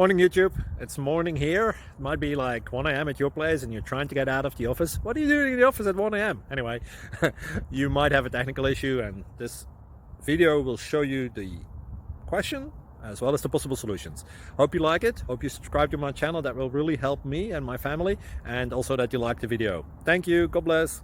Morning YouTube, it's morning here. It might be like 1 a.m. at your place and you're trying to get out of the office. What are you doing in the office at 1 a.m? Anyway, you might have a technical issue and this video will show you the question as well as the possible solutions. Hope you like it, hope you subscribe to my channel. That will really help me and my family, and also that you like the video. Thank you, God bless.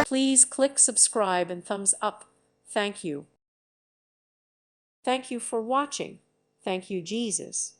Please click subscribe and thumbs up. Thank you. Thank you for watching. Thank you, Jesus.